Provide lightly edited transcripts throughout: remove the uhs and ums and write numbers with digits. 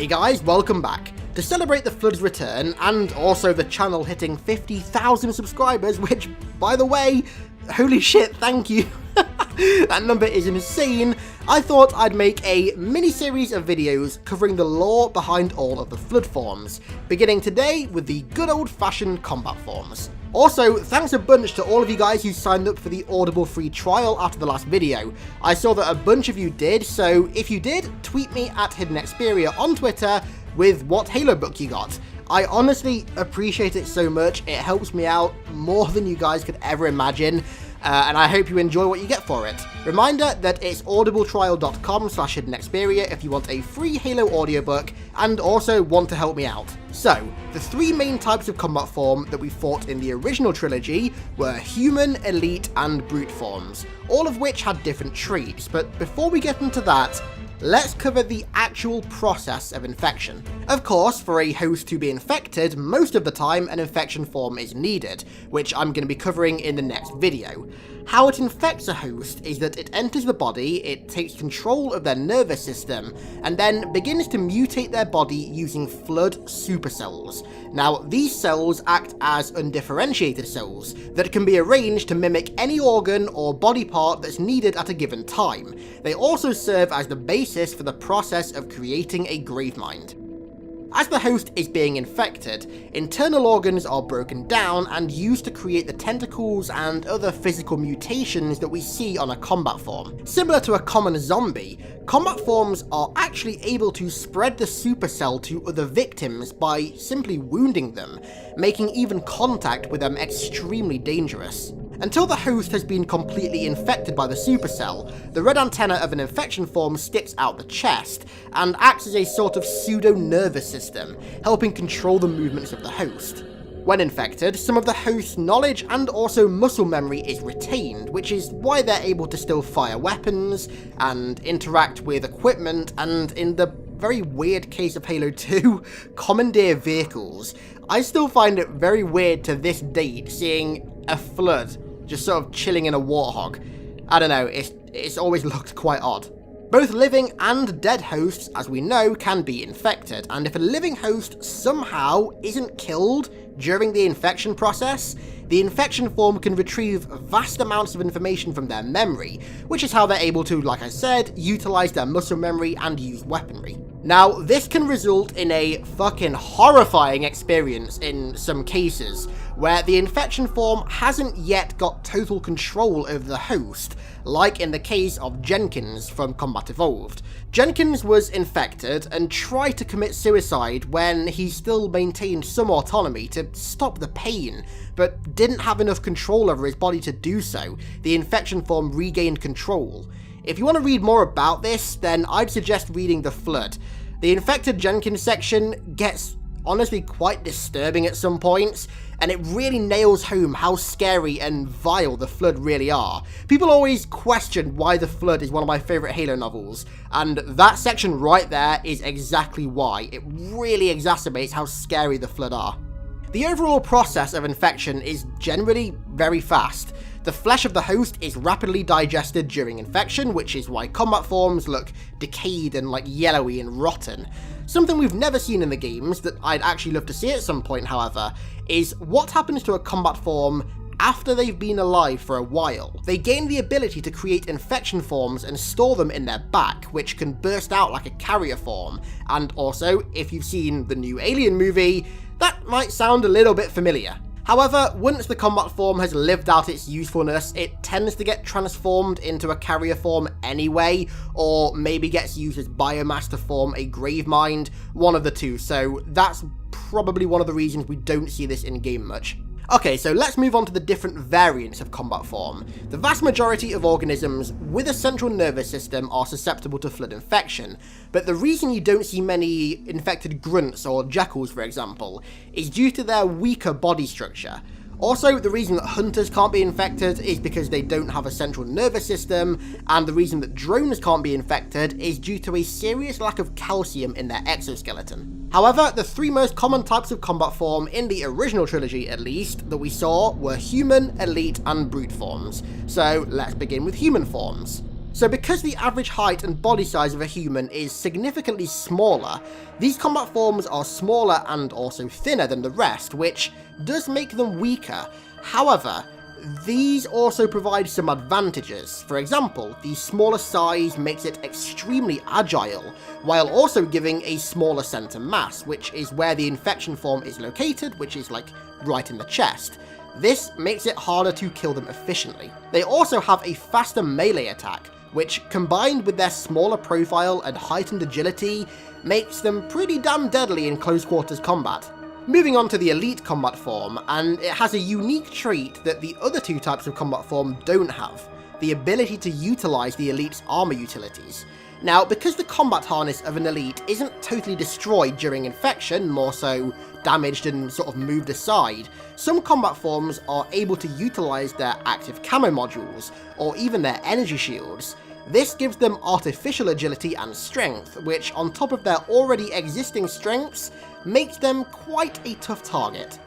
Hey guys, welcome back. To celebrate the Flood's return, and also the channel hitting 50,000 subscribers, which, by the way, holy shit, thank you. That number is insane. I thought I'd make a mini-series of videos covering the lore behind all of the Flood forms, beginning today with the good old-fashioned combat forms. Also, thanks a bunch to all of you guys who signed up for the Audible free trial after the last video. I saw that a bunch of you did, so if you did, tweet me at Hidden Xperia on Twitter with what Halo book you got. I honestly appreciate it so much. It helps me out more than you guys could ever imagine. And I hope you enjoy what you get for it. Reminder that it's audibletrial.com/hiddenxperia if you want a free Halo audiobook and also want to help me out. So, the three main types of combat form that we fought in the original trilogy were human, elite, and brute forms, all of which had different traits, but before we get into that, let's cover the actual process of infection. Of course, for a host to be infected, most of the time an infection form is needed, which I'm going to be covering in the next video. How it infects a host is that it enters the body, it takes control of their nervous system, and then begins to mutate their body using Flood supercells. Now, these cells act as undifferentiated cells that can be arranged to mimic any organ or body part that's needed at a given time. They also serve as the basis for the process of creating a gravemind. As the host is being infected, internal organs are broken down and used to create the tentacles and other physical mutations that we see on a combat form. Similar to a common zombie, combat forms are actually able to spread the supercell to other victims by simply wounding them, making even contact with them extremely dangerous. Until the host has been completely infected by the supercell, the red antenna of an infection form sticks out the chest and acts as a sort of pseudo-nervous system, helping control the movements of the host. When infected, some of the host's knowledge and also muscle memory is retained, which is why they're able to still fire weapons and interact with equipment and, in the very weird case of Halo 2, commandeer vehicles. I still find it very weird to this date seeing a Flood just sort of chilling in a warthog. I don't know, it's always looked quite odd. Both living and dead hosts, as we know, can be infected, and if a living host somehow isn't killed during the infection process, the infection form can retrieve vast amounts of information from their memory, which is how they're able to, like I said, utilize their muscle memory and use weaponry. Now, this can result in a fucking horrifying experience in some cases, where the infection form hasn't yet got total control over the host, like in the case of Jenkins from Combat Evolved. Jenkins was infected and tried to commit suicide when he still maintained some autonomy to stop the pain, but didn't have enough control over his body to do so. The infection form regained control. If you want to read more about this, then I'd suggest reading The Flood. The infected Jenkins section gets honestly quite disturbing at some points, and it really nails home how scary and vile the Flood really are. People always question why the Flood is one of my favourite Halo novels, and that section right there is exactly why. It really exacerbates how scary the Flood are. The overall process of infection is generally very fast. The flesh of the host is rapidly digested during infection, which is why combat forms look decayed and like yellowy and rotten. Something we've never seen in the games, that I'd actually love to see at some point however, is what happens to a combat form after they've been alive for a while. They gain the ability to create infection forms and store them in their back, which can burst out like a carrier form, and also, if you've seen the new Alien movie, that might sound a little bit familiar. However, once the combat form has lived out its usefulness, it tends to get transformed into a carrier form anyway, or maybe gets used as biomass to form a gravemind, one of the two, so that's probably one of the reasons we don't see this in-game much. Okay, so let's move on to the different variants of combat form. The vast majority of organisms with a central nervous system are susceptible to Flood infection, but the reason you don't see many infected grunts or jackals, for example, is due to their weaker body structure. Also, the reason that hunters can't be infected is because they don't have a central nervous system, and the reason that drones can't be infected is due to a serious lack of calcium in their exoskeleton. However, the three most common types of combat form, in the original trilogy at least, that we saw were human, elite, and brute forms. So let's begin with human forms. So because the average height and body size of a human is significantly smaller, these combat forms are smaller and also thinner than the rest, which does make them weaker. However, these also provide some advantages. For example, the smaller size makes it extremely agile, while also giving a smaller center mass, which is where the infection form is located, which is like right in the chest. This makes it harder to kill them efficiently. They also have a faster melee attack, which combined with their smaller profile and heightened agility, makes them pretty damn deadly in close quarters combat. Moving on to the elite combat form, and it has a unique trait that the other two types of combat form don't have, the ability to utilize the elite's armor utilities. Now, because the combat harness of an elite isn't totally destroyed during infection, more so damaged and sort of moved aside, some combat forms are able to utilize their active camo modules, or even their energy shields. This gives them artificial agility and strength, which on top of their already existing strengths, makes them quite a tough target.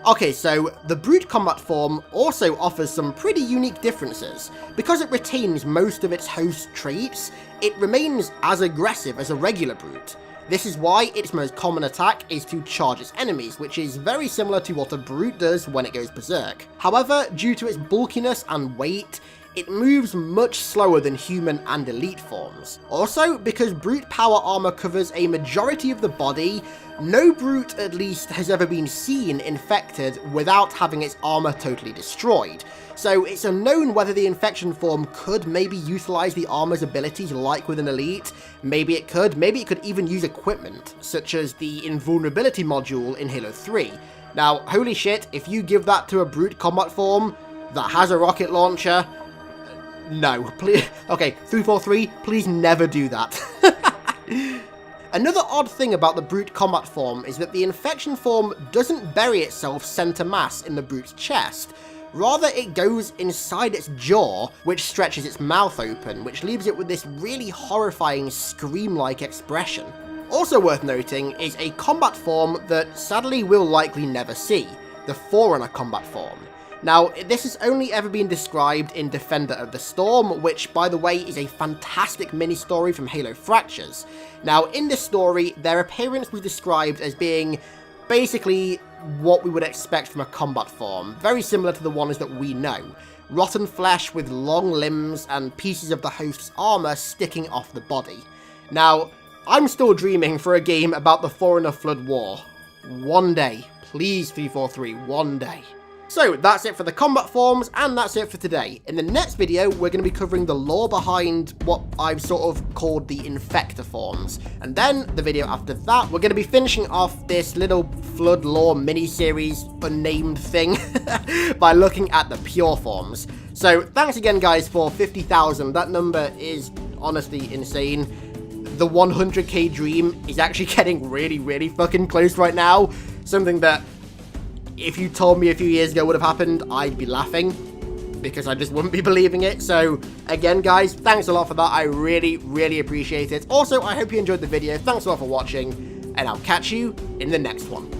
Okay, so the brute combat form also offers some pretty unique differences. Because it retains most of its host traits, it remains as aggressive as a regular brute. This is why its most common attack is to charge its enemies, which is very similar to what a brute does when it goes berserk. However, due to its bulkiness and weight, it moves much slower than human and elite forms. Also, because brute power armor covers a majority of the body, no brute at least has ever been seen infected without having its armor totally destroyed. So it's unknown whether the infection form could maybe utilize the armor's abilities like with an elite. Maybe it could even use equipment, such as the invulnerability module in Halo 3. Now, holy shit, if you give that to a brute combat form that has a rocket launcher, no, please. Okay, 343, please never do that. Another odd thing about the brute combat form is that the infection form doesn't bury itself center mass in the brute's chest. Rather, it goes inside its jaw, which stretches its mouth open, which leaves it with this really horrifying scream-like expression. Also worth noting is a combat form that sadly we'll likely never see, the Forerunner combat form. Now, this has only ever been described in Defender of the Storm, which, by the way, is a fantastic mini-story from Halo Fractures. Now, in this story, their appearance was described as being basically what we would expect from a combat form, very similar to the ones that we know. Rotten flesh with long limbs and pieces of the host's armor sticking off the body. Now, I'm still dreaming for a game about the Forerunner Flood War. One day. Please, 343, one day. So that's it for the combat forms, and that's it for today. In the next video, we're going to be covering the lore behind what I've sort of called the Infector forms. And then, the video after that, we're going to be finishing off this little Flood lore mini-series unnamed thing by looking at the pure forms. So thanks again, guys, for 50,000. That number is honestly insane. The 100k dream is actually getting really, really fucking close right now. Something that, if you told me a few years ago would have happened, I'd be laughing, because I just wouldn't be believing it. So, again, guys, thanks a lot for that. I really, really appreciate it. Also, I hope you enjoyed the video. Thanks a lot for watching, and I'll catch you in the next one.